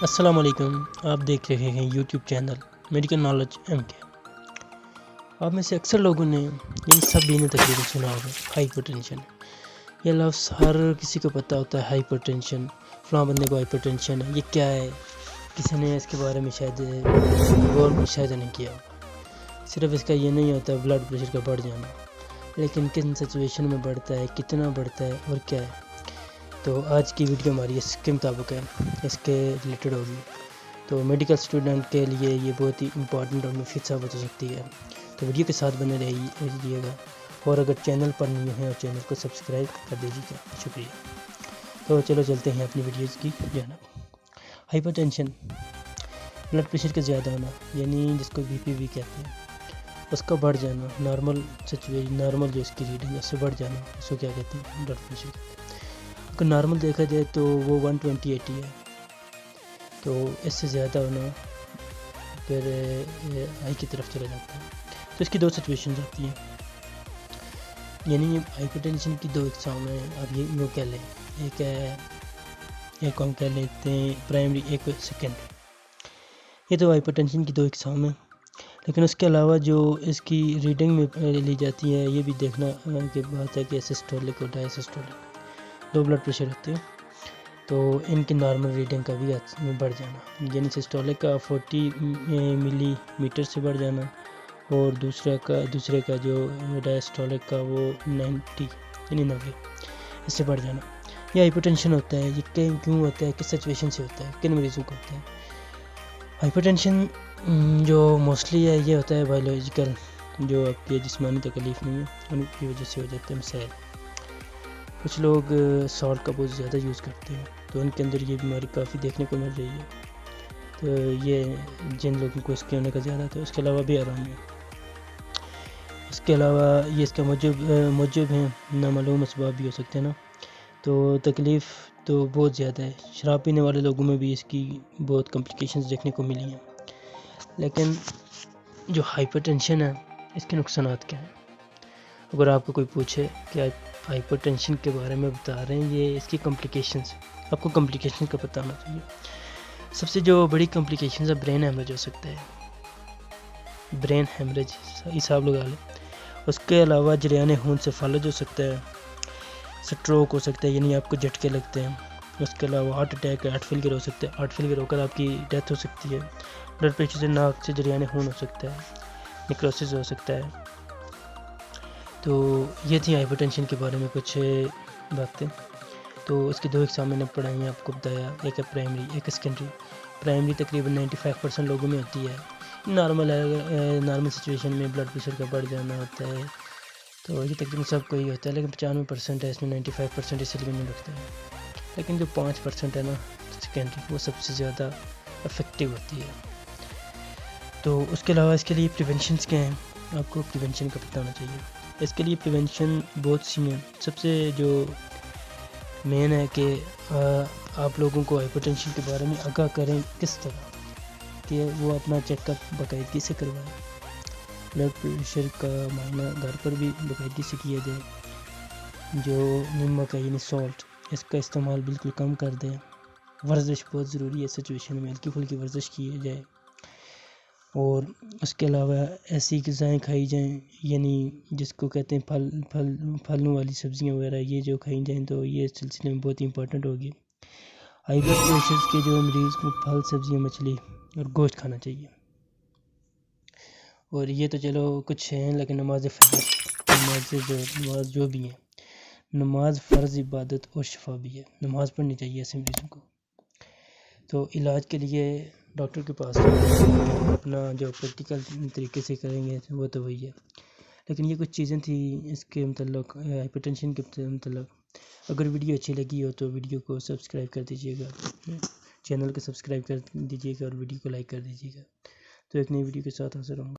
السلام علیکم، آپ دیکھ رہے ہیں YouTube channel medical knowledge M K. آپ میں سے اکثر لوگوں نے سبھی نے تقریباً سنا ہوگا ہائپر ٹینشن۔ یہ لفظ ہر کسی کو پتہ ہوتا ہے، ہائپر ٹینشن، فلاں بندے کو ہائپر ٹینشن ہے، یہ کیا ہے؟ کسی نے اس کے بارے میں شاید غور شاید نہیں کیا۔ صرف اس کا یہ نہیں ہوتا بلڈ پریشر کا بڑھ جانا، لیکن کن سچویشن میں بڑھتا ہے، کتنا بڑھتا ہے اور کیا ہے۔ تو آج کی ویڈیو ہماری اس کے مطابق ہے، اس کے ریلیٹڈ ہوگی۔ تو میڈیکل اسٹوڈنٹ کے لیے یہ بہت ہی امپورٹنٹ اور مفید ثابت ہو سکتی ہے، تو ویڈیو کے ساتھ بنے رہیے گا، اور اگر چینل پر نہیں ہیں اور چینل کو سبسکرائب کر دیجیے گا، شکریہ۔ تو چلو چلتے ہیں اپنی ویڈیوز کی جانب۔ ہائپر ٹینشن بلڈ پریشر کا زیادہ ہونا، یعنی جس کو بی پی بھی کہتے ہیں، اس کا بڑھ جانا، نارمل جو اس کی ریڈنگ ہے اس سے بڑھ جانا، اس کو کیا کہتے ہیں؟ Blood pressure. اگر نارمل دیکھا جائے تو وہ 120/80 ہے، تو اس سے زیادہ ہونا پھر ہائی کی طرف چلا جاتا ہے۔ تو اس کی دو سچویشنز آتی ہیں، یعنی ہائپر ٹینشن کی دو اقسام ہیں، اب یہ وہ کہہ لیں، ایک ہم کہہ لیتے ہیں پرائمری، ایک سیکنڈری۔ یہ تو ہائپر ٹینشن کی دو اقسام ہیں، لیکن اس کے علاوہ جو اس کی ریڈنگ میں لی جاتی ہے، یہ بھی دیکھنا کی بات ہے کہ سسٹولک اور ڈائسسٹولک دو بلڈ پریشر ہوتے ہیں، تو ان کی نارمل ریڈنگ کا بھی بڑھ جانا، یعنی سسٹولک کا 40 ملی میٹر سے بڑھ جانا، اور دوسرے کا جو ڈائسٹولک کا وہ 90 یعنی 90 اس سے بڑھ جانا۔ یہ ہائپر ٹینشن ہوتا ہے، یہ کیوں ہوتا ہے، کس سچویشن سے ہوتا ہے، کن مریضوں کو ہوتا ہے؟ ہائپر ٹینشن جو موسٹلی ہے یہ ہوتا ہے بایولوجیکل، جو آپ کی جسمانی تکلیف نہیں ہے ان کی وجہ سے ہو جاتا ہے۔ مثال کچھ لوگ سالٹ کا بہت زیادہ یوز کرتے ہیں، تو ان کے اندر یہ بیماری کافی دیکھنے کو مل رہی ہے، تو یہ جن لوگوں کو اس کے ہونے کا زیادہ تھا۔ اس کے علاوہ بھی آرام ہے، اس کے علاوہ یہ اس کا موجب ہیں، نامعلوم اسباب بھی ہو سکتے ہیں نا، تو تکلیف تو بہت زیادہ ہے۔ شراب پینے والے لوگوں میں بھی اس کی بہت کمپلیکیشنز دیکھنے کو ملی ہیں، لیکن جو ہائپر ٹینشن ہے اس کے نقصانات کیا ہیں؟ اگر آپ کو کوئی پوچھے کہ ہائپر ٹینشن کے بارے میں بتا رہے ہیں، یہ اس کی کمپلیکیشنز، آپ کو کمپلیکیشن کا پتہ ہونا چاہیے۔ سب سے جو بڑی کمپلیکیشنز ہے، برین ہیمریج ہو سکتا ہے، برین ہیمریج حساب لگا لیں۔ اس کے علاوہ جریان خون سے فالج ہو سکتا ہے، سٹروک ہو سکتا ہے، یعنی آپ کو جھٹکے لگتے ہیں۔ اس کے علاوہ ہارٹ اٹیک، ہارٹ فیلئر ہو سکتا ہے، ہارٹ فیلئر ہو کر آپ کی ڈیتھ ہو سکتی ہے۔ بلڈ پریشر سے ناک سے جریان خون ہو سکتا ہے، نیکروسس ہو سکتا ہے۔ تو یہ تھی ہائپر ٹینشن کے بارے میں کچھ باتیں۔ تو اس کی دو اقسام میں نے پڑھائی ہیں، آپ کو بتایا، ایک ہے پرائمری، ایک ہے سیکنڈری۔ پرائمری تقریباً 95% لوگوں میں ہوتی ہے، نارمل سچویشن میں بلڈ پریشر کا بڑھ جانا ہوتا ہے، تو یہ تقریباً سب کو ہی ہوتا ہے، لیکن 95% ہے، اس میں 95% اس لیے نہیں رکھتا ہے۔ لیکن جو 5% ہے نا سیکنڈری، وہ سب سے زیادہ افیکٹو ہوتی ہے۔ تو اس کے علاوہ اس کے لیے پریونشنز کیا ہیں، آپ کو پریونشن کا پتہ ہونا چاہیے۔ اس کے لیے پریونشن بہت سی ہیں، سب سے جو مین ہے کہ آپ لوگوں کو ہائپر ٹینشن کے بارے میں آگاہ کریں، کس طرح کہ وہ اپنا چیک اپ باقاعدگی سے کروائیں، بلڈ پریشر کا معائنہ گھر پر بھی باقاعدگی سے کیا جائے، جو نمک ہے یعنی سالٹ، اس کا استعمال بالکل کم کر دیں۔ ورزش بہت ضروری ہے سچویشن میں، ہلکی پھلکی ورزش کی جائے، اور اس کے علاوہ ایسی غذائیں کھائی جائیں، یعنی جس کو کہتے ہیں پھلوں والی سبزیاں وغیرہ، یہ جو کھائی جائیں تو یہ اس سلسلے میں بہت امپورٹنٹ ہوگی۔ ہائی بلڈ پریشر کے جو مریض کو پھل، سبزیاں، مچھلی اور گوشت کھانا چاہیے۔ اور یہ تو چلو کچھ ہیں، لیکن نماز جو بھی ہیں، نماز فرض عبادت اور شفا بھی ہے، نماز پڑھنی چاہیے ایسے مریضوں کو۔ تو علاج کے لیے ڈاکٹر کے پاس اپنا جو پریکٹیکل طریقے سے کریں گے وہ تو وہی ہے، لیکن یہ کچھ چیزیں تھیں اس کے متعلق، ہائپر ٹینشن کے متعلق۔ اگر ویڈیو اچھی لگی ہو تو ویڈیو کو سبسکرائب کر دیجیے گا، چینل کو سبسکرائب کر دیجیے گا، اور ویڈیو کو لائک کر دیجیے گا۔ تو ایک نئی ویڈیو کے ساتھ حاضر ہوں گا۔